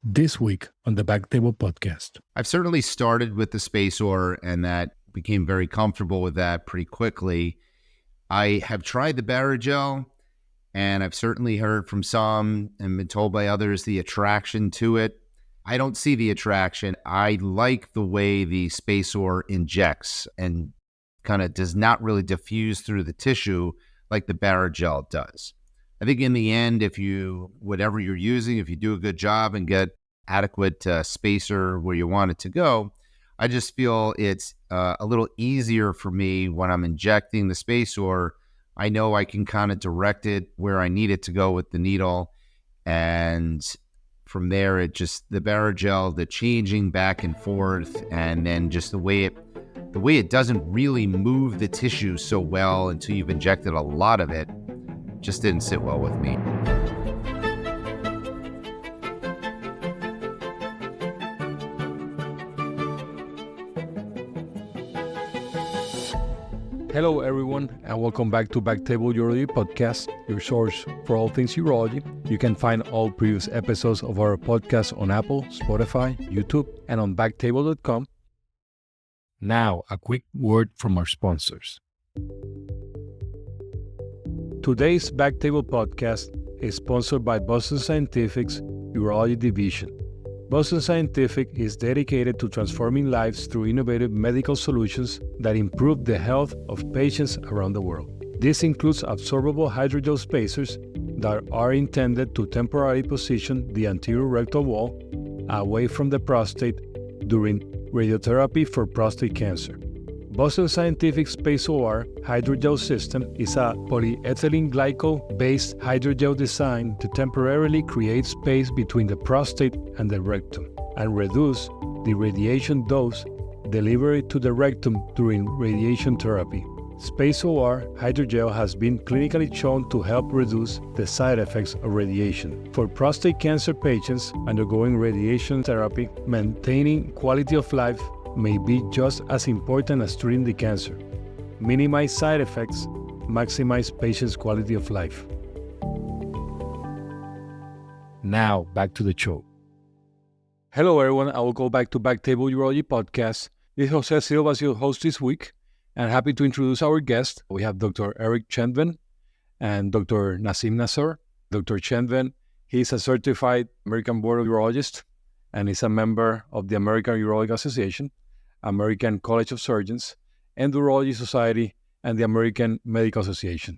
This week on the BackTable Podcast. I've certainly started with the SpaceOAR and that became very comfortable with that pretty quickly. I have tried the Barrigel and I've certainly heard from some and been told by others the attraction to it. I don't see the attraction. I like the way the SpaceOAR injects and kind of does not really diffuse through the tissue like the Barrigel does. I think in the end, whatever you're using, if you do a good job and get adequate spacer where you want it to go, I just feel it's a little easier for me when I'm injecting the SpaceOAR. I know I can kind of direct it where I need it to go with the needle. And from there, the Barrigel, the changing back and forth, and then just the way it doesn't really move the tissue so well until you've injected a lot of it, just didn't sit well with me. Hello, everyone, and welcome back to BackTable Urology Podcast, your source for all things urology. You can find all previous episodes of our podcast on Apple, Spotify, YouTube, and on backtable.com. Now, a quick word from our sponsors. Today's BackTable Podcast is sponsored by Boston Scientific's Urology Division. Boston Scientific is dedicated to transforming lives through innovative medical solutions that improve the health of patients around the world. This includes absorbable hydrogel spacers that are intended to temporarily position the anterior rectal wall away from the prostate during radiotherapy for prostate cancer. Boston Scientific SpaceOAR hydrogel system is a polyethylene glycol-based hydrogel designed to temporarily create space between the prostate and the rectum and reduce the radiation dose delivered to the rectum during radiation therapy. SpaceOAR hydrogel has been clinically shown to help reduce the side effects of radiation. For prostate cancer patients undergoing radiation therapy, maintaining quality of life may be just as important as treating the cancer. Minimize side effects, maximize patients' quality of life. Now, back to the show. Hello, everyone. I will go back to BackTable Urology Podcast. This is Jose Silva, your host this week, and happy to introduce our guest. We have Dr. Eric Chenven and Dr. Nadim Nasr. Dr. Chenven, he is a certified American Board of Urologists and is a member of the American Urologic Association, American College of Surgeons, Urology Society, and the American Medical Association.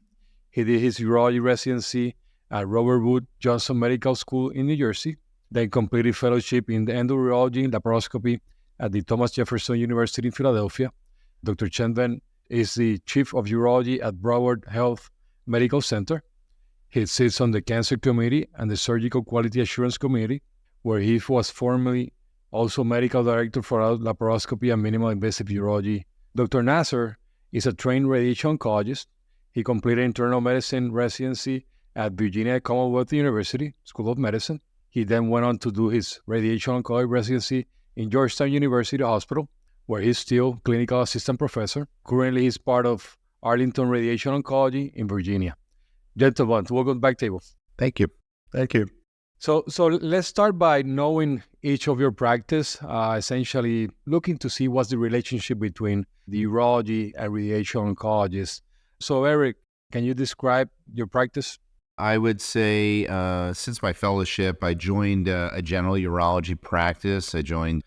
He did his urology residency at Robert Wood Johnson Medical School in New Jersey, then completed fellowship in endourology and laparoscopy at the Thomas Jefferson University in Philadelphia. Dr. Chenven is the Chief of Urology at Broward Health Medical Center. He sits on the Cancer Committee and the Surgical Quality Assurance Committee, where he was formerly also medical director for laparoscopy and minimal invasive urology. Dr. Nasr is a trained radiation oncologist. He completed internal medicine residency at Virginia Commonwealth University School of Medicine. He then went on to do his radiation oncology residency in Georgetown University Hospital, where he's still clinical assistant professor. Currently, he's part of Arlington Radiation Oncology in Virginia. Gentlemen, welcome back, table. Thank you. Thank you. So let's start by knowing each of your practice, essentially looking to see what's the relationship between the urology and radiation oncologist. So Eric, can you describe your practice? I would say since my fellowship, I joined a general urology practice. I joined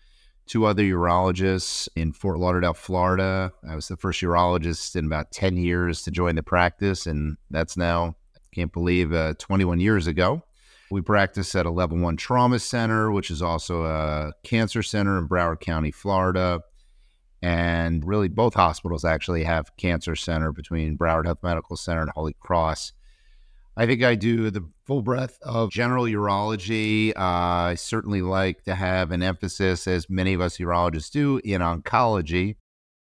two other urologists in Fort Lauderdale, Florida. I was the first urologist in about 10 years to join the practice, and that's now, I can't believe, 21 years ago. We practice at a level 1 trauma center, which is also a cancer center in Broward County, Florida. And really both hospitals actually have cancer center between Broward Health Medical Center and Holy Cross. I think I do the full breadth of general urology. I certainly like to have an emphasis, as many of us urologists do, in oncology.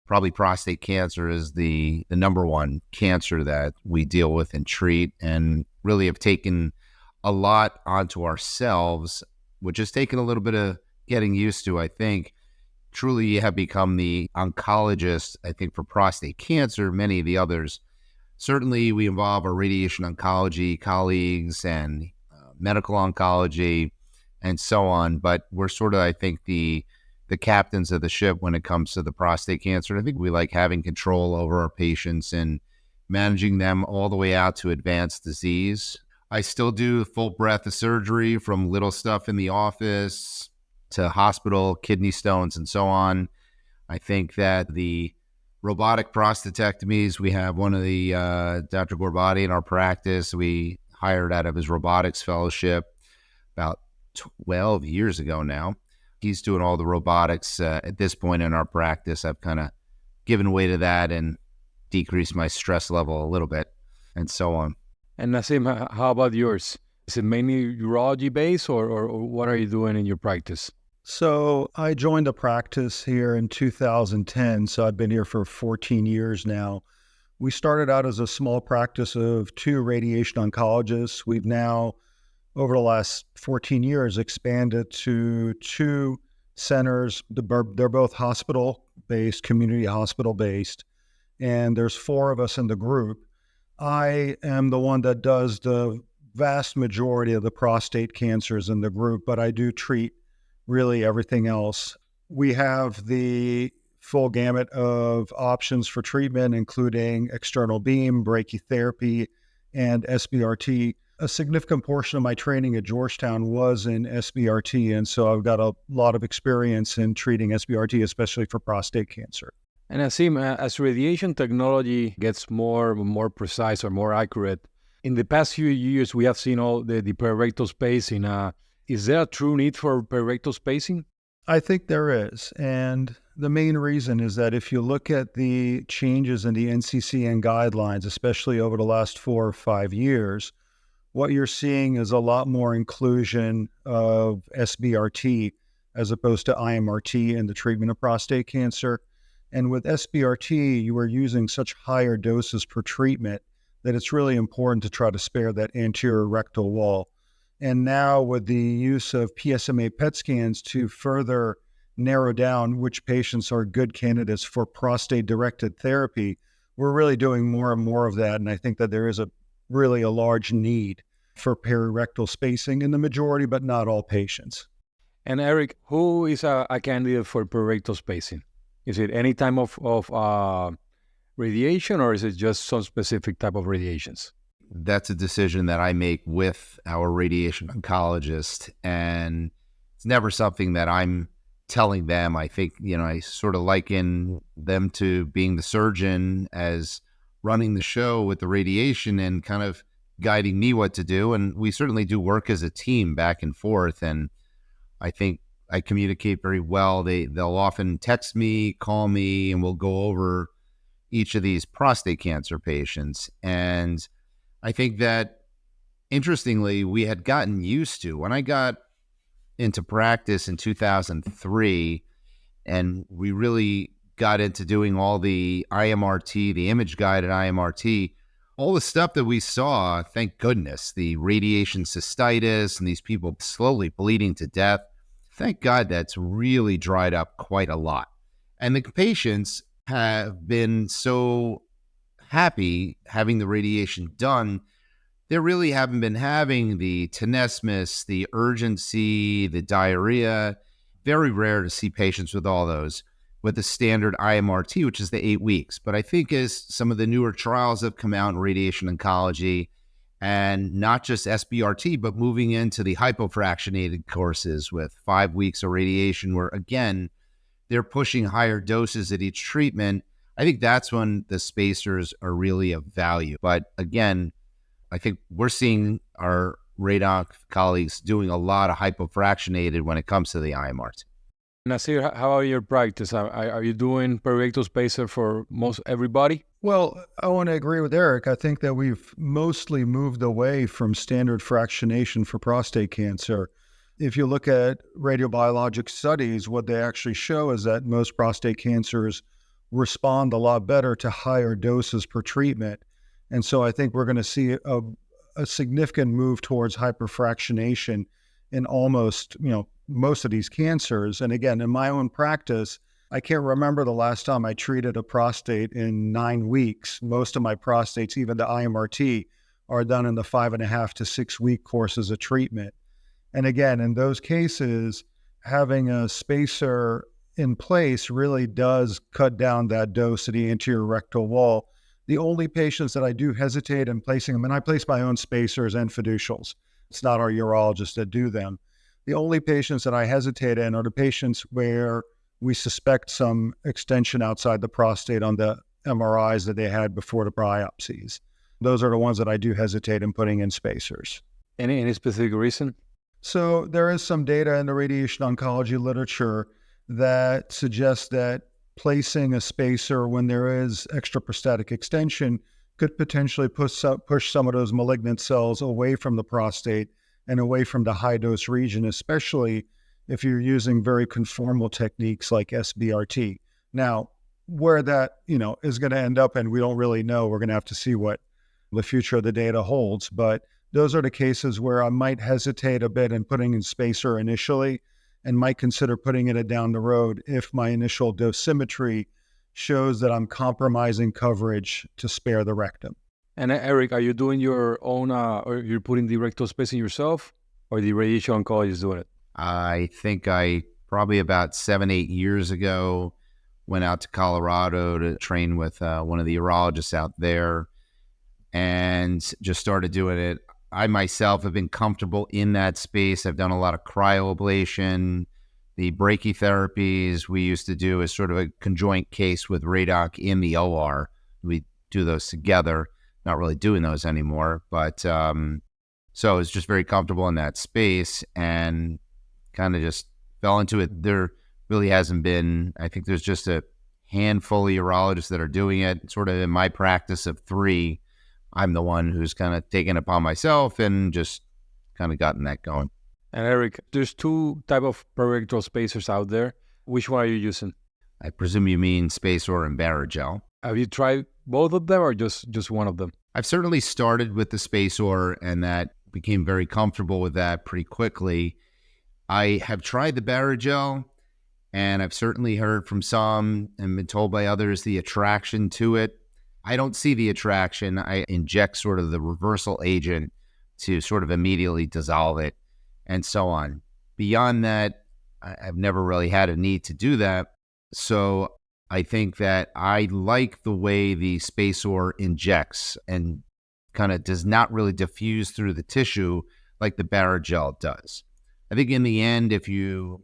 Probably prostate cancer is the number one cancer that we deal with and treat, and really have taken a lot onto ourselves, which has taken a little bit of getting used to, I think. Truly have become the oncologist, I think, for prostate cancer. Many of the others, certainly we involve our radiation oncology colleagues and medical oncology, and so on. But we're sort of, I think, the captains of the ship when it comes to the prostate cancer. I think we like having control over our patients and managing them all the way out to advanced disease. I still do full breadth of surgery, from little stuff in the office to hospital, kidney stones, and so on. I think that the robotic prostatectomies, we have one of the Dr. Gorbati in our practice. We hired out of his robotics fellowship about 12 years ago now. He's doing all the robotics at this point in our practice. I've kind of given way to that and decreased my stress level a little bit, and so on. And Nasim, how about yours? Is it mainly urology based, or what are you doing in your practice? So I joined the practice here in 2010, so I've been here for 14 years now. We started out as a small practice of 2 radiation oncologists. We've now, over the last 14 years, expanded to 2 centers. They're both hospital-based, community hospital-based, and there's 4 of us in the group. I am the one that does the vast majority of the prostate cancers in the group, but I do treat really everything else. We have the full gamut of options for treatment, including external beam, brachytherapy, and SBRT. A significant portion of my training at Georgetown was in SBRT, and so I've got a lot of experience in treating SBRT, especially for prostate cancer. And Nasim, as radiation technology gets more precise or more accurate, in the past few years we have seen all the perirectal spacing. Is there a true need for perirectal spacing? I think there is. And the main reason is that if you look at the changes in the NCCN guidelines, especially over the last 4 or 5 years, what you're seeing is a lot more inclusion of SBRT as opposed to IMRT in the treatment of prostate cancer. And with SBRT, you are using such higher doses per treatment that it's really important to try to spare that anterior rectal wall. And now with the use of PSMA PET scans to further narrow down which patients are good candidates for prostate-directed therapy, we're really doing more and more of that. And I think that there is really a large need for perirectal spacing in the majority, but not all patients. And Eric, who is a candidate for perirectal spacing? Is it any type of radiation, or is it just some specific type of radiations? That's a decision that I make with our radiation oncologist, and it's never something that I'm telling them. I think, I sort of liken them to being the surgeon as running the show with the radiation and kind of guiding me what to do. And we certainly do work as a team back and forth. And I think I communicate very well. They'll often text me, call me, and we'll go over each of these prostate cancer patients. And I think that, interestingly, we had gotten used to, when I got into practice in 2003, and we really got into doing all the IMRT, the image-guided IMRT, all the stuff that we saw, thank goodness, the radiation cystitis and these people slowly bleeding to death, thank God that's really dried up quite a lot. And the patients have been so happy having the radiation done. They really haven't been having the tenesmus, the urgency, the diarrhea. Very rare to see patients with all those with the standard IMRT, which is the 8 weeks. But I think as some of the newer trials have come out in radiation oncology, and not just SBRT, but moving into the hypofractionated courses with 5 weeks of radiation, where again, they're pushing higher doses at each treatment, I think that's when the spacers are really of value. But again, I think we're seeing our radon colleagues doing a lot of hypofractionated when it comes to the IMRT. Nasir, how are your practice? Are you doing perirectal spacer for most everybody? Well, I want to agree with Eric. I think that we've mostly moved away from standard fractionation for prostate cancer. If you look at radiobiologic studies, what they actually show is that most prostate cancers respond a lot better to higher doses per treatment. And so I think we're going to see a significant move towards hyperfractionation in almost, most of these cancers. And again, in my own practice, I can't remember the last time I treated a prostate in 9 weeks. Most of my prostates, even the IMRT, are done in the 5.5 to 6 week courses of treatment. And again, in those cases, having a spacer in place really does cut down that dose to the anterior rectal wall. The only patients that I do hesitate in placing them, and I place my own spacers and fiducials. It's not our urologists that do them. The only patients that I hesitate in are the patients where we suspect some extension outside the prostate on the MRIs that they had before the biopsies. Those are the ones that I do hesitate in putting in spacers. Any specific reason? So there is some data in the radiation oncology literature that suggests that placing a spacer when there is extraprostatic extension could potentially push some of those malignant cells away from the prostate and away from the high dose region, especially if you're using very conformal techniques like SBRT. Now, where that, is going to end up, and we don't really know, we're going to have to see what the future of the data holds, but those are the cases where I might hesitate a bit in putting in spacer initially and might consider putting it down the road if my initial dosimetry shows that I'm compromising coverage to spare the rectum. And Eric, are you doing your own, or you're putting the rectal spacing yourself, or the radiation oncologist doing it? I think I probably about 7-8 years ago went out to Colorado to train with one of the urologists out there and just started doing it. I myself have been comfortable in that space. I've done a lot of cryoablation. The brachytherapies we used to do is sort of a conjoint case with Radoc in the OR. We do those together. Not really doing those anymore, but so it's just very comfortable in that space and kind of just fell into it. There really hasn't been, I think there's just a handful of urologists that are doing it. Sort of in my practice of 3, I'm the one who's kind of taken it upon myself and just kind of gotten that going. And Eric, there's 2 type of perirectal spacers out there. Which one are you using? I presume you mean SpaceOAR and Barrigel. Have you tried both of them or just one of them? I've certainly started with the SpaceOAR and that became very comfortable with that pretty quickly. I have tried the Barrigel and I've certainly heard from some and been told by others the attraction to it. I don't see the attraction. I inject sort of the reversal agent to sort of immediately dissolve it and so on. Beyond that, I've never really had a need to do that. So I think that I like the way the SpaceOAR injects and kind of does not really diffuse through the tissue like the Barrigel does. I think in the end,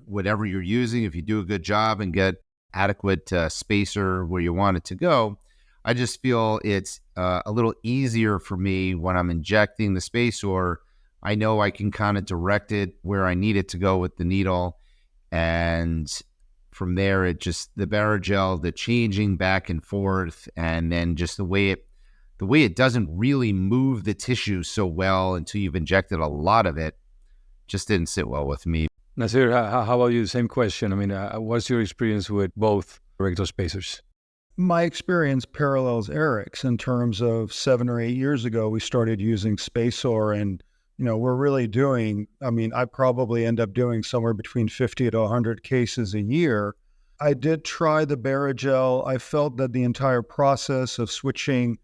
whatever you're using, if you do a good job and get adequate spacer where you want it to go, I just feel it's a little easier for me when I'm injecting the SpaceOAR. I know I can kind of direct it where I need it to go with the needle. And from there, the Barrigel, the changing back and forth, and then just the way it doesn't really move the tissue so well until you've injected a lot of it, just didn't sit well with me. Nasir, how about you? Same question. I mean, what's your experience with both rectal spacers? My experience parallels Eric's in terms of 7 or 8 years ago, we started using SpaceOAR and, we're really doing, I probably end up doing somewhere between 50 to 100 cases a year. I did try the Barrigel. I felt that the entire process of switching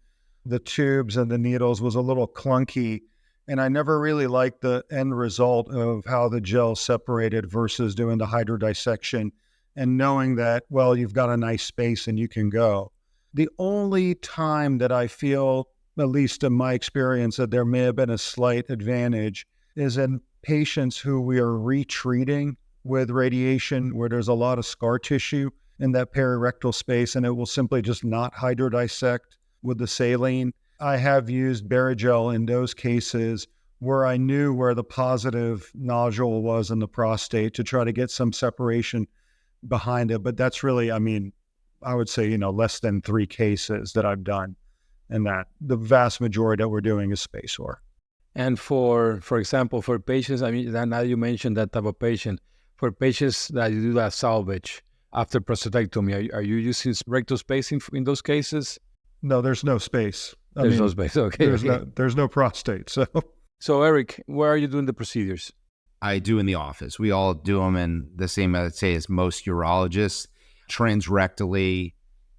the tubes and the needles was a little clunky, and I never really liked the end result of how the gel separated versus doing the hydrodissection and knowing that, well, you've got a nice space and you can go. The only time that I feel, at least in my experience, that there may have been a slight advantage is in patients who we are retreating with radiation where there's a lot of scar tissue in that perirectal space and it will simply just not hydrodissect with the saline. I have used Barrigel in those cases where I knew where the positive nodule was in the prostate to try to get some separation behind it. But that's really, I would say, less than 3 cases that I've done. And that the vast majority that we're doing is SpaceOAR. And for example, for patients, now you mentioned that type of patient, for patients that you do that salvage after prostatectomy, are you using rectal spacing in those cases? No, there's no space. There's no space. Okay. There's no prostate. So Eric, where are you doing the procedures? I do in the office. We all do them in the same, I'd say, as most urologists, transrectally.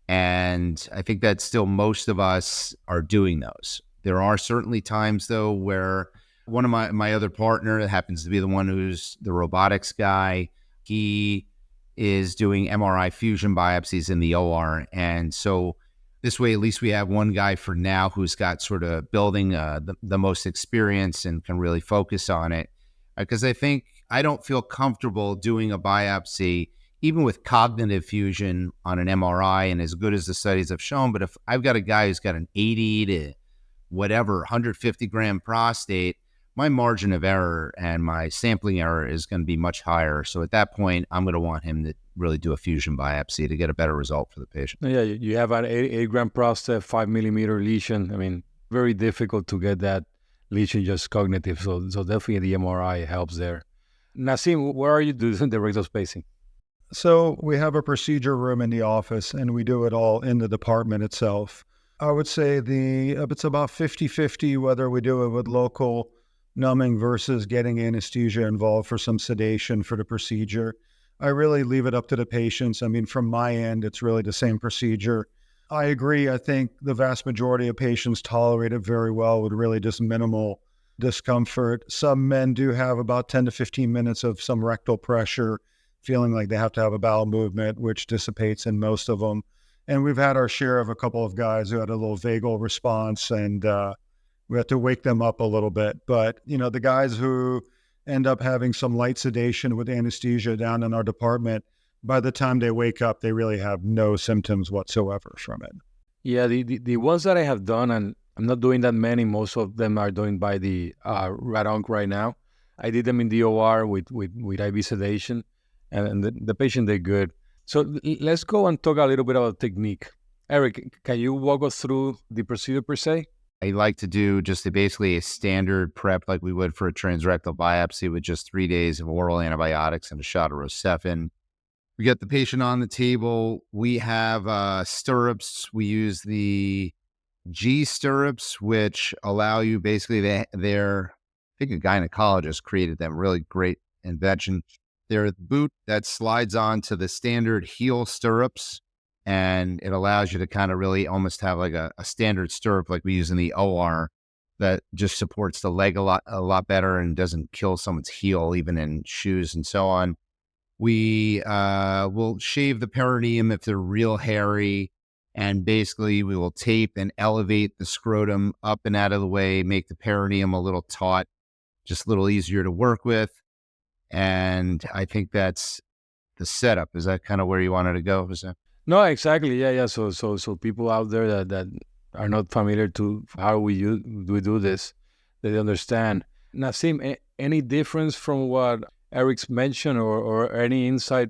And I think that still most of us are doing those. There are certainly times, though, where One of my other partner that happens to be the one who's the robotics guy, he is doing MRI fusion biopsies in the OR. And so this way, at least we have one guy for now who's got sort of building the most experience and can really focus on it. Because I don't feel comfortable doing a biopsy, even with cognitive fusion on an MRI, and as good as the studies have shown. But if I've got a guy who's got an 80 to whatever, 150 gram prostate, my margin of error and my sampling error is going to be much higher. So at that point, I'm going to want him to really do a fusion biopsy to get a better result for the patient. Yeah, you have an 8 gram prostate, 5 millimeter lesion. I mean, very difficult to get that lesion just cognitive. So definitely the MRI helps there. Nasim, where are you doing the rectal spacing? So we have a procedure room in the office, and we do it all in the department itself. I would say it's about 50-50 whether we do it with local numbing versus getting anesthesia involved for some sedation for the procedure. I really leave it up to the patients. I mean, from my end, it's really the same procedure. I agree. I think the vast majority of patients tolerate it very well with really just minimal discomfort. Some men do have about 10 to 15 minutes of some rectal pressure, feeling like they have to have a bowel movement, which dissipates in most of them. And we've had our share of a couple of guys who had a little vagal response, and we had to wake them up a little bit. But, the guys who end up having some light sedation with anesthesia down in our department, by the time they wake up, they really have no symptoms whatsoever from it. Yeah, the ones that I have done, and I'm not doing that many, most of them are doing by the Radonc right now. I did them in the OR with IV sedation, and the patient did good. So let's go and talk a little bit about technique. Eric, can you walk us through the procedure per se? I like to do just basically a standard prep like we would for a transrectal biopsy with just 3 days of oral antibiotics and a shot of Rocephin. We get the patient on the table. We have stirrups. We use the G stirrups, which allow you basically, I think a gynecologist created them, really great invention. They're a boot that slides onto the standard heel stirrups, and it allows you to kind of really almost have like a standard stirrup like we use in the OR that just supports the leg a lot better and doesn't kill someone's heel, even in shoes and so on. We will shave the perineum if they're real hairy, and basically we will tape and elevate the scrotum up and out of the way, make the perineum a little taut, just a little easier to work with. And I think that's the setup. Is that kind of where you wanted to go? Was that? No, exactly. Yeah. So people out there that are not familiar to how we do this, they understand. Nasim, any difference from what Eric's mentioned, or any insight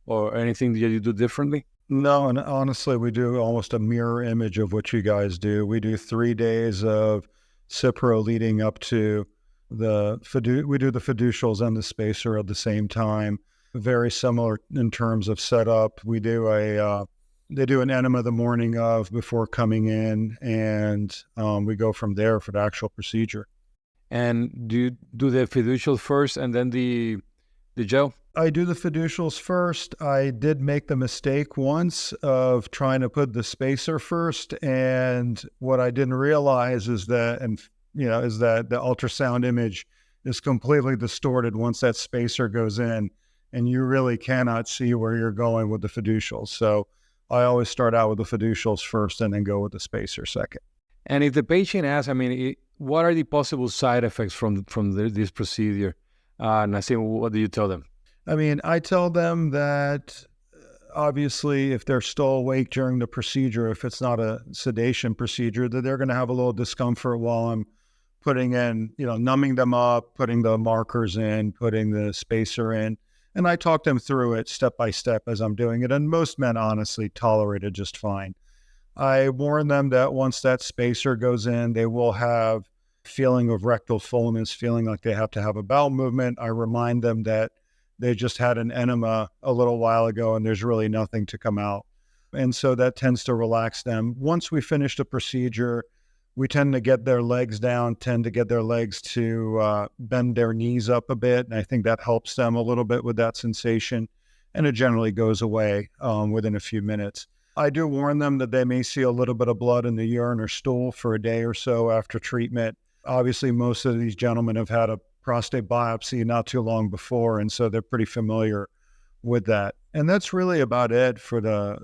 or anything that you do differently? No, and honestly, we do almost a mirror image of what you guys do. We do 3 days of Cipro leading up to we do the fiducials and the spacer at the same time. Very similar in terms of setup. We do they do an enema the morning of before coming in, and we go from there for the actual procedure. And do you do the fiducial first and then the gel? I do the fiducials first. I did make the mistake once of trying to put the spacer first, and what I didn't realize is that the ultrasound image is completely distorted once that spacer goes in, and you really cannot see where you're going with the fiducials. So I always start out with the fiducials first and then go with the spacer second. And if the patient asks, what are the possible side effects from this procedure? Nasim, what do you tell them? I tell them that obviously if they're still awake during the procedure, if it's not a sedation procedure, that they're going to have a little discomfort while I'm putting in, numbing them up, putting the markers in, putting the spacer in. And I talk them through it step by step as I'm doing it. And most men honestly tolerate it just fine. I warn them that once that spacer goes in, they will have feeling of rectal fullness, feeling like they have to have a bowel movement. I remind them that they just had an enema a little while ago and there's really nothing to come out. And so that tends to relax them. Once we finish the procedure, we tend to get their legs down, tend to get their legs to bend their knees up a bit. And I think that helps them a little bit with that sensation. And it generally goes away within a few minutes. I do warn them that they may see a little bit of blood in the urine or stool for a day or so after treatment. Obviously, most of these gentlemen have had a prostate biopsy not too long before, and so they're pretty familiar with that. And that's really about it for the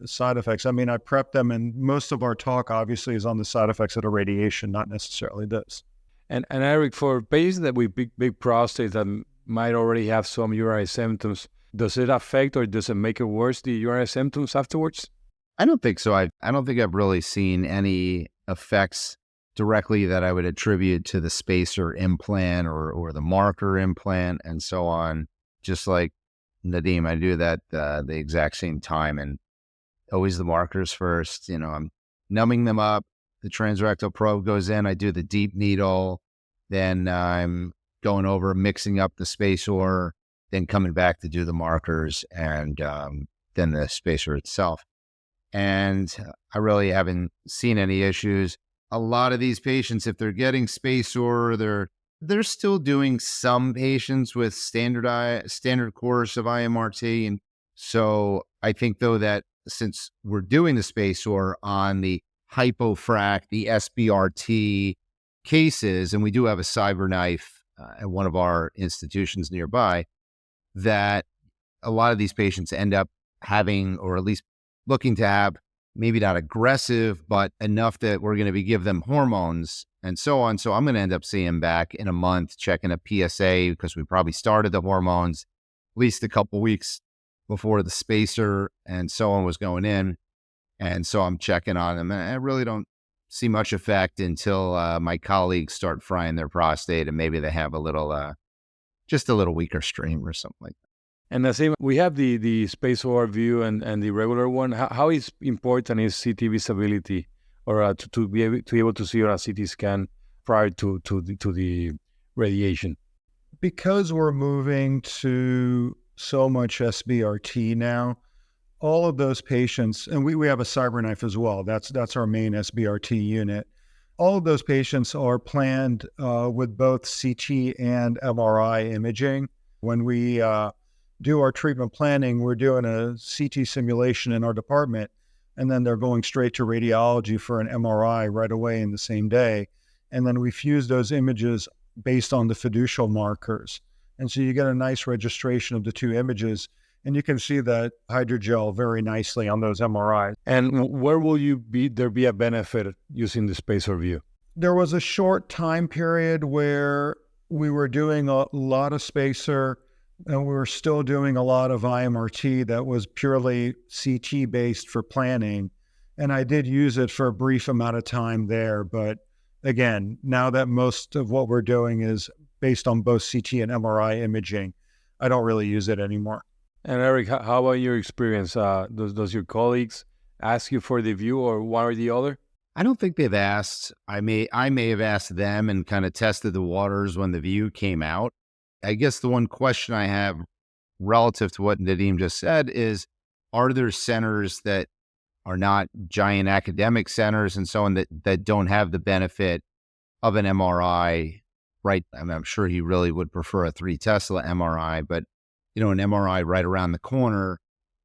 side effects. I mean, I prep them, and most of our talk obviously is on the side effects of the radiation, not necessarily this. And Eric, for patients that with big prostates that might already have some urinary symptoms, does it affect or does it make it worse, the urinary symptoms afterwards? I don't think so. I don't think I've really seen any effects directly that I would attribute to the spacer implant or the marker implant and so on. Just like Nadim, I do that the exact same time, and always the markers first. I'm numbing them up. The transrectal probe goes in. I do the deep needle. Then I'm going over, mixing up the SpaceOAR, then coming back to do the markers and then the spacer itself. And I really haven't seen any issues. A lot of these patients, if they're getting SpaceOAR, they're still doing some patients with standard course of IMRT. And so I think, though, that since we're doing the SpaceOAR on the hypofrac, the SBRT cases, and we do have a CyberKnife at one of our institutions nearby, that a lot of these patients end up having, or at least looking to have, maybe not aggressive, but enough that we're going to give them hormones and so on. So I'm going to end up seeing them back in a month, checking a PSA, because we probably started the hormones at least a couple weeks before the spacer and so on was going in. And so I'm checking on them, and I really don't see much effect until my colleagues start frying their prostate, and maybe they have a little, just a little weaker stream or something like that. And the same, we have the SpaceOAR view and the regular one. How is important is CT visibility, or to be able to see on a CT scan prior to the radiation? Because we're moving to so much SBRT now, all of those patients, and we have a CyberKnife as well. That's our main SBRT unit. All of those patients are planned with both CT and MRI imaging. When we do our treatment planning, we're doing a CT simulation in our department, and then they're going straight to radiology for an MRI right away in the same day. And then we fuse those images based on the fiducial markers. And so you get a nice registration of the two images, and you can see that hydrogel very nicely on those MRIs. And where will there be a benefit using the SpaceOAR view? There was a short time period where we were doing a lot of spacer, and we were still doing a lot of IMRT that was purely CT based for planning. And I did use it for a brief amount of time there. But again, now that most of what we're doing is based on both CT and MRI imaging, I don't really use it anymore. And Eric, how about your experience? Does your colleagues ask you for the view, or one or the other? I don't think they've asked. I may have asked them and kind of tested the waters when the view came out. I guess the one question I have relative to what Nadim just said is, are there centers that are not giant academic centers and so on that don't have the benefit of an MRI, right? I mean, I'm sure he really would prefer a 3 Tesla MRI, but an MRI right around the corner,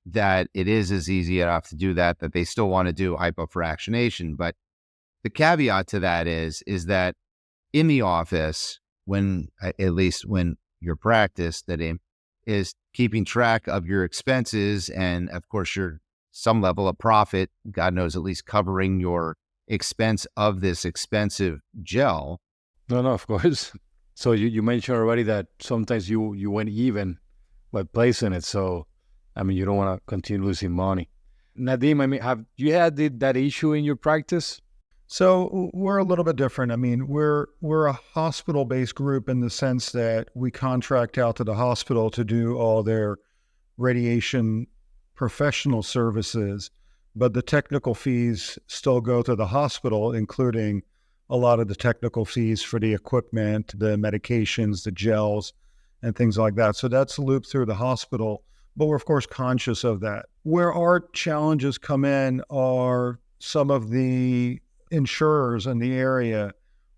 that it is as easy enough to do that they still want to do hypofractionation. But the caveat to that is that in the office, at least when your practice, that is keeping track of your expenses and, of course, your some level of profit, God knows, at least covering your expense of this expensive gel. No, of course. So you mentioned already that sometimes you went even by placing it. So, I mean, you don't want to continue losing money. Nadim, I mean, have you had that issue in your practice? So we're a little bit different. I mean, we're a hospital-based group in the sense that we contract out to the hospital to do all their radiation professional services, but the technical fees still go to the hospital, including a lot of the technical fees for the equipment, the medications, the gels, and things like that. So that's looped through the hospital, but we're of course conscious of that. Where our challenges come in are some of the insurers in the area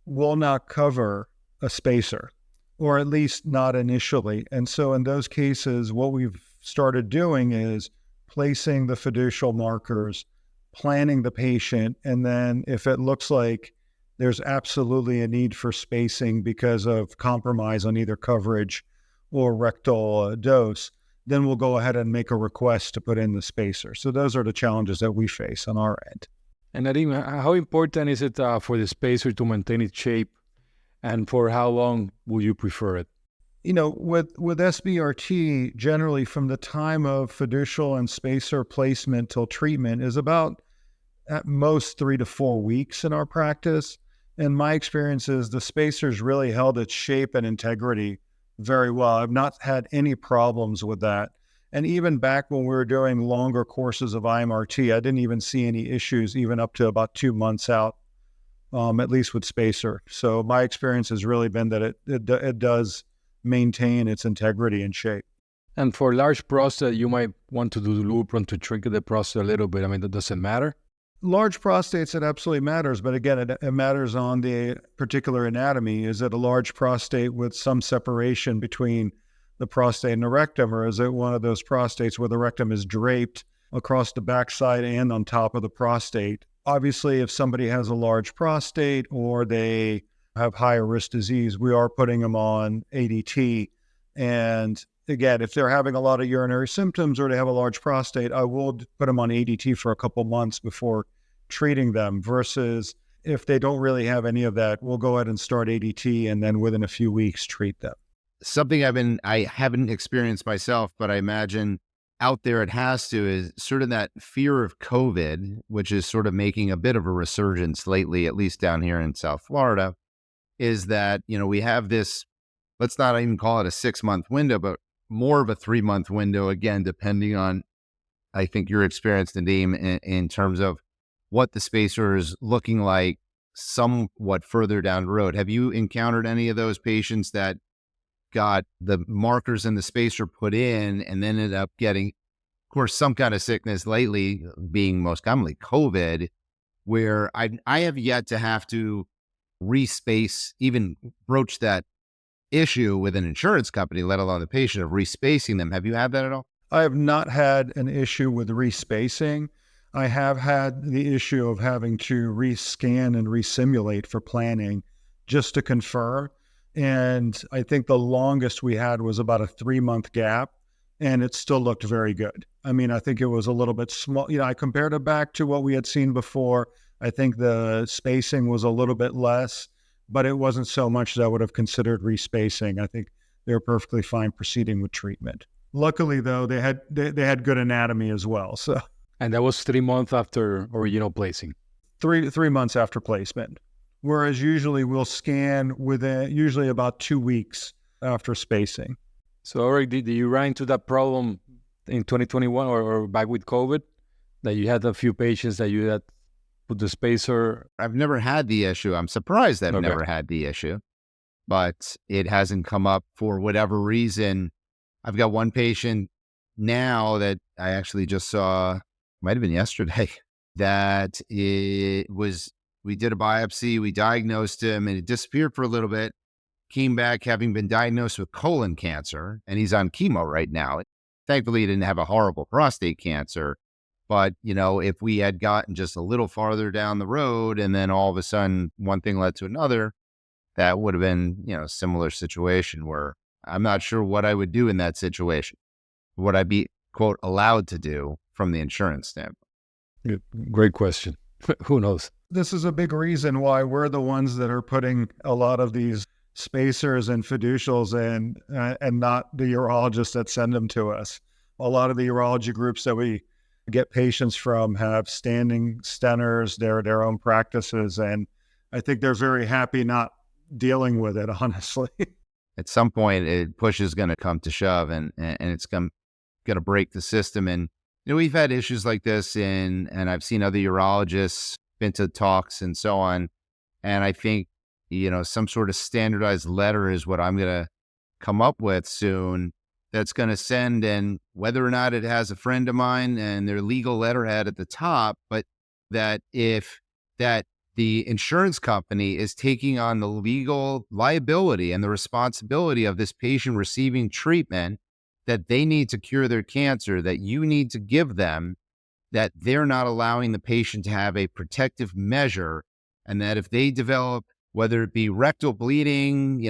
will not cover a spacer, or at least not initially. And so in those cases, what we've started doing is placing the fiducial markers, planning the patient, and then if it looks like there's absolutely a need for spacing because of compromise on either coverage or rectal dose, then we'll go ahead and make a request to put in the spacer. So those are the challenges that we face on our end. And Nadim, how important is it for the spacer to maintain its shape, and for how long would you prefer it? With SBRT, generally from the time of fiducial and spacer placement till treatment is about at most 3 to 4 weeks in our practice. And my experience is the spacer's really held its shape and integrity very well. I've not had any problems with that. And even back when we were doing longer courses of IMRT, I didn't even see any issues even up to about 2 months out, at least with spacer. So my experience has really been that it does maintain its integrity and shape. And for large prostate, you might want to do the Lupron to shrink the prostate a little bit. I mean, does it matter? Large prostates, it absolutely matters. But again, it matters on the particular anatomy. Is it a large prostate with some separation between the prostate and the rectum, or is it one of those prostates where the rectum is draped across the backside and on top of the prostate? Obviously, if somebody has a large prostate or they have higher risk disease, we are putting them on ADT. And again, if they're having a lot of urinary symptoms or they have a large prostate, I will put them on ADT for a couple months before treating them, versus if they don't really have any of that, we'll go ahead and start ADT and then within a few weeks treat them. Something I haven't experienced myself, but I imagine out there it has to, is sort of that fear of COVID, which is sort of making a bit of a resurgence lately, at least down here in South Florida, is that, we have this, let's not even call it a 6-month window, but more of a 3-month window, again, depending on, I think, your experience, Nadim, in terms of what the spacer is looking like somewhat further down the road. Have you encountered any of those patients that got the markers in the spacer put in and then ended up getting, of course, some kind of sickness, lately being most commonly COVID, where I have yet to have to respace, even broach that issue with an insurance company, let alone the patient, of respacing them. Have you had that at all? I have not had an issue with respacing. I have had the issue of having to rescan and resimulate for planning just to confirm. And I think the longest we had was about a 3-month gap, and it still looked very good. I mean, I think it was a little bit small. I compared it back to what we had seen before. I think the spacing was a little bit less, but it wasn't so much that I would have considered respacing. I think they were perfectly fine proceeding with treatment. Luckily, though, they had good anatomy as well. So, and that was 3 months after original placing. 3 months after placement. Whereas usually we'll scan within usually about 2 weeks after spacing. So, Eric, did you run into that problem in 2021 or back with COVID, that you had a few patients that you had put the spacer? I've never had the issue. I'm surprised I've never had the issue, but it hasn't come up for whatever reason. I've got one patient now that I actually just saw, might have been yesterday, that we did a biopsy, we diagnosed him, and it disappeared for a little bit, came back having been diagnosed with colon cancer, and he's on chemo right now. Thankfully, he didn't have a horrible prostate cancer, but, if we had gotten just a little farther down the road and then all of a sudden one thing led to another, that would have been, a similar situation where I'm not sure what I would do in that situation. Would I be, quote, allowed to do from the insurance standpoint? Great question. Who knows? This is a big reason why we're the ones that are putting a lot of these spacers and fiducials in, and not the urologists that send them to us. A lot of the urology groups that we get patients from have standing stenters, their own practices, and I think they're very happy not dealing with it, honestly. At some point, push is going to come to shove, and it's going to break the system. And we've had issues like this, and I've seen other urologists, been to talks and so on, and I think some sort of standardized letter is what I'm going to come up with soon, that's going to send, and whether or not it has a friend of mine and their legal letterhead at the top, but that if that the insurance company is taking on the legal liability and the responsibility of this patient receiving treatment, that they need to cure their cancer, that you need to give them, that they're not allowing the patient to have a protective measure And that if they develop, whether it be rectal bleeding,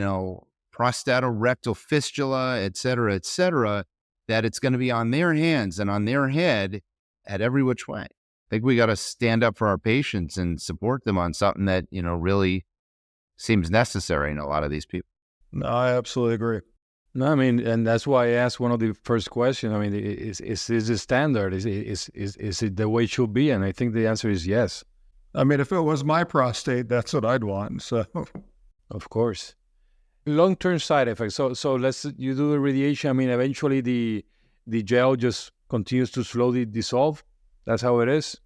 prostatorectal fistula, et cetera, that it's going to be on their hands and on their head at every which way. I think we got to stand up for our patients and support them on something that, really seems necessary in a lot of these people. No, I absolutely agree. No, I mean, and that's why I asked one of the first questions. I mean, is it standard? Is it the way it should be? And I think the answer is yes. I mean, if it was my prostate, that's what I'd want. So, of course, long-term side effects. So you do the radiation. I mean, eventually the gel just continues to slowly dissolve. That's how it is.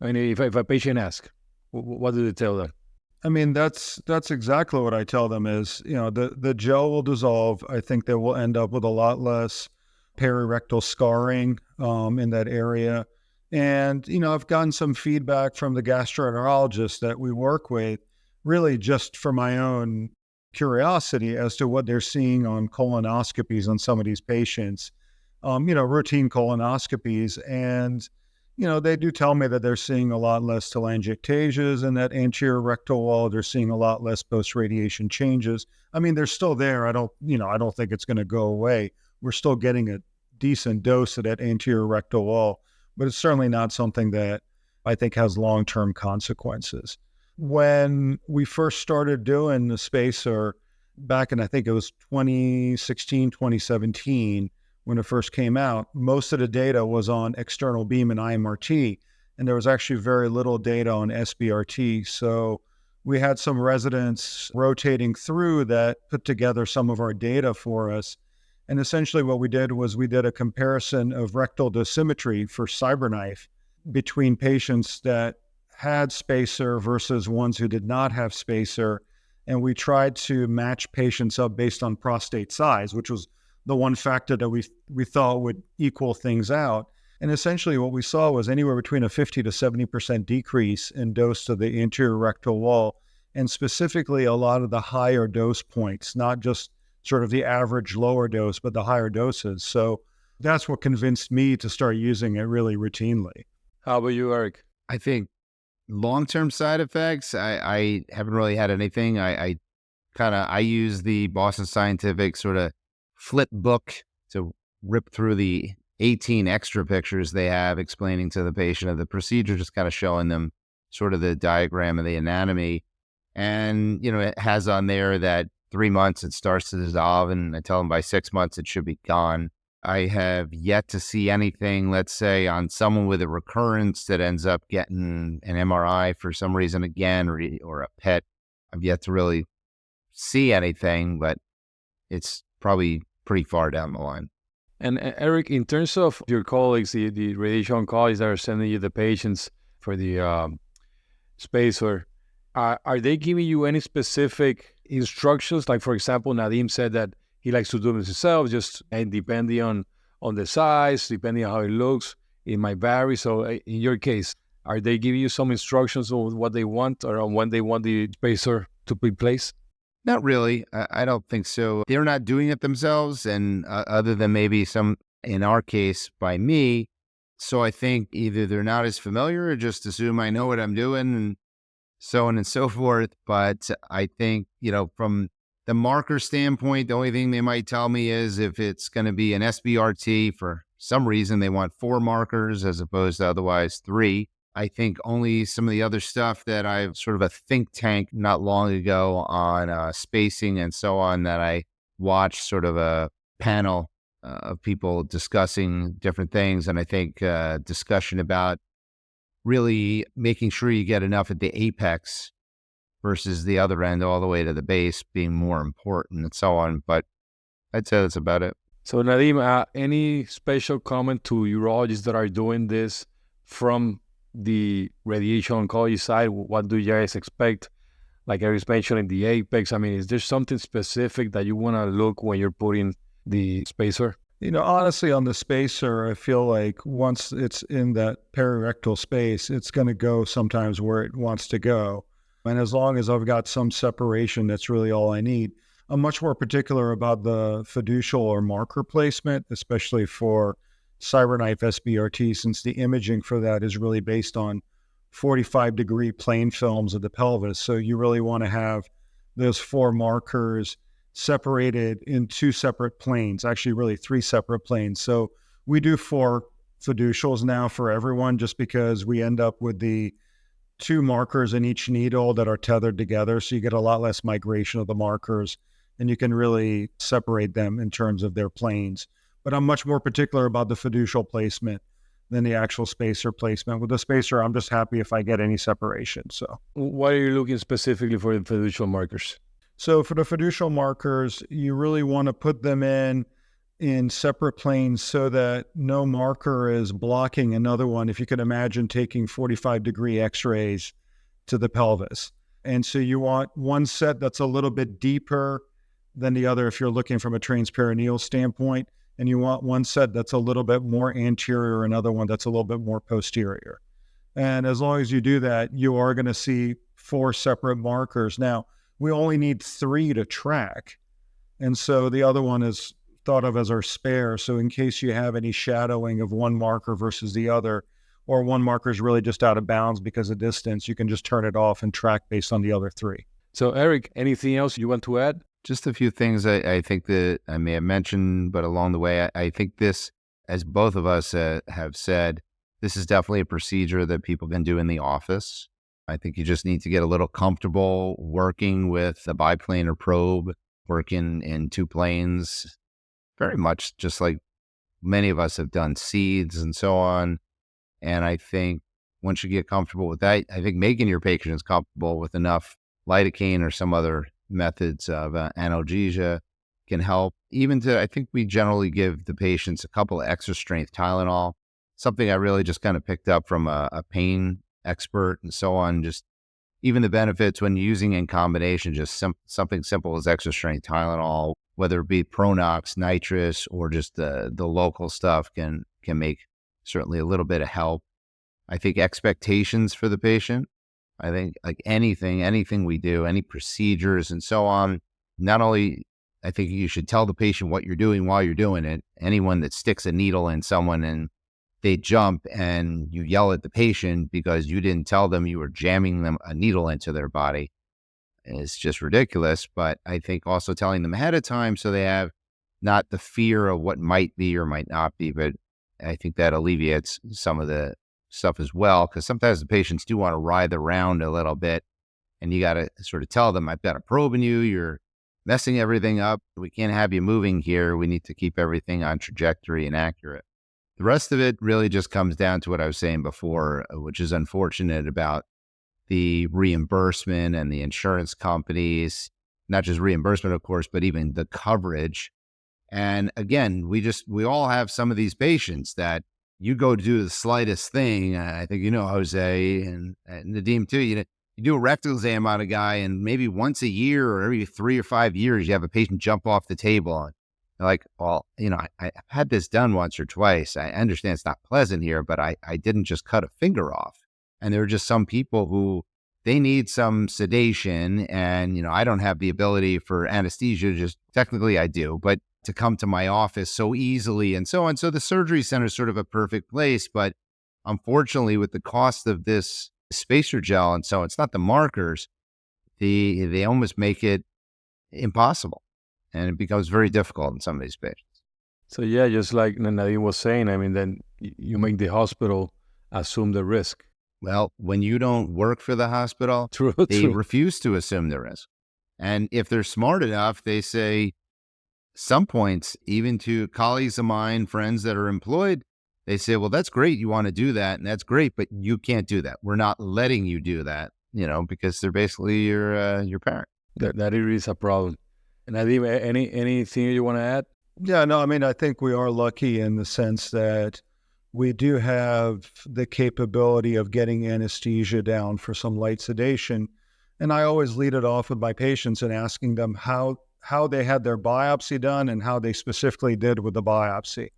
I mean, if a patient asks, what do they tell them? I mean, that's exactly what I tell them is, the gel will dissolve. I think they will end up with a lot less perirectal scarring in that area. And, I've gotten some feedback from the gastroenterologists that we work with, really just for my own curiosity as to what they're seeing on colonoscopies on some of these patients, routine colonoscopies. And they do tell me that they're seeing a lot less telangiectasias in that anterior rectal wall. They're seeing a lot less post-radiation changes. I mean, they're still there. I don't think it's going to go away. We're still getting a decent dose of that anterior rectal wall, but it's certainly not something that I think has long-term consequences. When we first started doing the SpaceOAR back in, I think it was 2016, 2017, when it first came out, most of the data was on external beam and IMRT, and there was actually very little data on SBRT. So we had some residents rotating through that put together some of our data for us. And essentially what we did was we did a comparison of rectal dosimetry for CyberKnife between patients that had SpaceOAR versus ones who did not have SpaceOAR. And we tried to match patients up based on prostate size, which was the one factor that we thought would equal things out. And essentially what we saw was anywhere between a 50 to 70% decrease in dose to the anterior rectal wall, and specifically a lot of the higher dose points, not just sort of the average lower dose, but the higher doses. So that's what convinced me to start using it really routinely. How about you, Eric? I think long-term side effects, I haven't really had anything. I use the Boston Scientific sort of flip book to rip through the 18 extra pictures they have explaining to the patient of the procedure, just kind of showing them sort of the diagram of the anatomy. And, it has on there that 3 months it starts to dissolve, and I tell them by 6 months it should be gone. I have yet to see anything, let's say, on someone with a recurrence that ends up getting an MRI for some reason again, or a PET. I've yet to really see anything, but it's probably pretty far down the line. And Eric, in terms of your colleagues, the radiation oncologists that are sending you the patients for the SpaceOAR, are they giving you any specific instructions? Like, for example, Nadim said that he likes to do them himself, just and depending on the size, depending on how it looks, it might vary. So in your case, are they giving you some instructions on what they want or on when they want the SpaceOAR to be placed? Not really. I don't think so. They're not doing it themselves, and other than maybe some, in our case, by me. So I think either they're not as familiar or just assume I know what I'm doing and so on and so forth. But I think, from the marker standpoint, the only thing they might tell me is if it's going to be an SBRT, for some reason they want 4 markers as opposed to otherwise 3. I think only some of the other stuff that I've sort of a think tank not long ago on spacing and so on, that I watched sort of a panel of people discussing different things. And I think discussion about really making sure you get enough at the apex versus the other end all the way to the base being more important and so on. But I'd say that's about it. So Nadim, any special comment to urologists that are doing this from the radiation oncology side? What do you guys expect? Like Eric's mentioning the apex. I mean, is there something specific that you want to look when you're putting the SpaceOAR? Honestly, on the SpaceOAR, I feel like once it's in that perirectal space, it's going to go sometimes where it wants to go. And as long as I've got some separation, that's really all I need. I'm much more particular about the fiducial or marker placement, especially for CyberKnife SBRT, since the imaging for that is really based on 45-degree plane films of the pelvis. So you really want to have those 4 markers separated in 2 separate planes, actually really 3 separate planes. So we do 4 fiducials now for everyone, just because we end up with the 2 markers in each needle that are tethered together. So you get a lot less migration of the markers, and you can really separate them in terms of their planes. But I'm much more particular about the fiducial placement than the actual spacer placement. With the spacer, I'm just happy if I get any separation. So why are you looking specifically for the fiducial markers? So for the fiducial markers, you really want to put them in separate planes so that no marker is blocking another one. If you could imagine taking 45-degree x-rays to the pelvis. And so you want one set that's a little bit deeper than the other if you're looking from a transperineal standpoint, and you want one set that's a little bit more anterior, another one that's a little bit more posterior. And as long as you do that, you are going to see 4 separate markers. Now, we only need 3 to track. And so the other one is thought of as our spare. So in case you have any shadowing of one marker versus the other, or one marker is really just out of bounds because of distance, you can just turn it off and track based on the other 3. So Eric, anything else you want to add? Just a few things I think that I may have mentioned, but along the way, I think this, as both of us have said, this is definitely a procedure that people can do in the office. I think you just need to get a little comfortable working with a biplanar probe, working in 2 planes, very much just like many of us have done seeds and so on. And I think once you get comfortable with that, I think making your patients comfortable with enough lidocaine or some other methods of analgesia can help. I think we generally give the patients a couple of extra strength Tylenol, something I really just kind of picked up from a pain expert and so on. Just even the benefits when using in combination, just something simple as extra strength Tylenol, whether it be Pronox, nitrous, or just the local stuff can make certainly a little bit of help. I think expectations for the patient, I think like anything we do, any procedures and so on, not only I think you should tell the patient what you're doing while you're doing it. Anyone that sticks a needle in someone and they jump and you yell at the patient because you didn't tell them you were jamming them a needle into their body, it's just ridiculous. But I think also telling them ahead of time so they have not the fear of what might be or might not be, but I think that alleviates some of the stuff as well, because sometimes the patients do want to writhe around a little bit, and you got to sort of tell them, I've got a probe in you, you're messing everything up, we can't have you moving here, we need to keep everything on trajectory and accurate. The rest of it really just comes down to what I was saying before, which is unfortunate about the reimbursement and the insurance companies, not just reimbursement, of course, but even the coverage. And again, we all have some of these patients that you go to do the slightest thing. I think, Jose and Nadim too, you do a rectal exam on a guy, and maybe once a year or every 3 or 5 years, you have a patient jump off the table. And they're like, well, I've had this done once or twice. I understand it's not pleasant here, but I didn't just cut a finger off. And there are just some people who they need some sedation, and, I don't have the ability for anesthesia, just technically I do, but to come to my office so easily and so on. So the surgery center is sort of a perfect place, but unfortunately with the cost of this spacer gel and so on, it's not the markers, they almost make it impossible, and it becomes very difficult in some of these patients. So yeah, just like Nadim was saying, then you make the hospital assume the risk. Well, when you don't work for the hospital, they refuse to assume the risk. And if they're smart enough, they say, some points, even to colleagues of mine, friends that are employed, they say, well, that's great. You want to do that. And that's great, but you can't do that. We're not letting you do that, because they're basically your parent. That is a problem. And Nadim, anything you want to add? Yeah, no, I think we are lucky in the sense that we do have the capability of getting anesthesia down for some light sedation. And I always lead it off with my patients and asking them how they had their biopsy done and how they specifically did with the biopsy.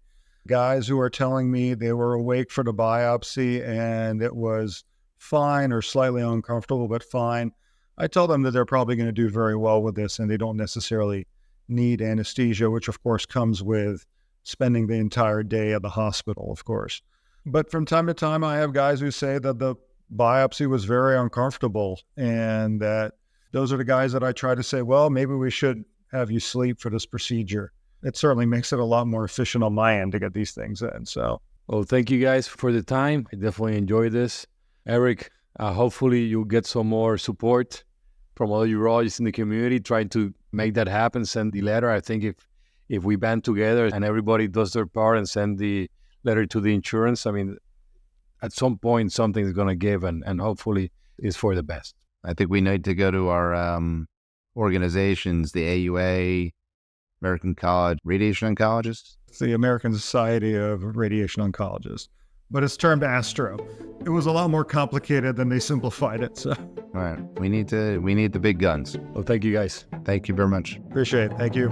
Guys who are telling me they were awake for the biopsy and it was fine or slightly uncomfortable, but fine, I tell them that they're probably going to do very well with this and they don't necessarily need anesthesia, which of course comes with spending the entire day at the hospital, of course. But from time to time, I have guys who say that the biopsy was very uncomfortable, and that those are the guys that I try to say, well, maybe we should have you sleep for this procedure. It certainly makes it a lot more efficient on my end to get these things in. So, well, thank you guys for the time. I definitely enjoyed this. Eric, hopefully you'll get some more support from other urologists in the community trying to make that happen. Send the letter. I think if we band together and everybody does their part and send the letter to the insurance, I mean, at some point something is going to give, and hopefully it's for the best. I think we need to go to our organizations, the AUA, American College Radiation Oncologists. it's the American Society of Radiation Oncologists, but it's termed ASTRO. It was a lot more complicated than they simplified it. So, All right, we need the big guns. Well, thank you guys. Thank you very much. appreciate it. Thank you.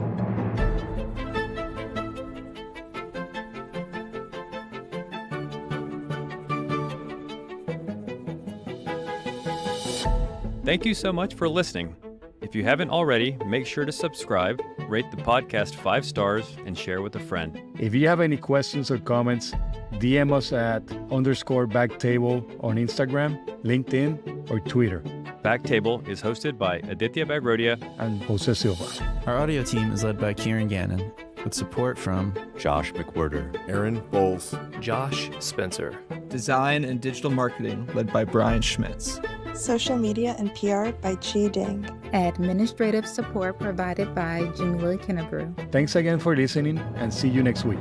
Thank you so much for listening. If you haven't already, make sure to subscribe, rate the podcast 5 stars, and share with a friend. If you have any questions or comments, DM us at _BackTable on Instagram, LinkedIn, or Twitter. BackTable is hosted by Aditya Bagrodia And Jose Silva. Our audio team is led by Kieran Gannon, with support from Josh McWhirter, Aaron Bowles, Josh Spencer. Design and digital marketing led by Brian Schmitz. Social media and PR by Chi Ding. Administrative support provided by Jamila Kennebrew. Thanks again for listening, and see you next week.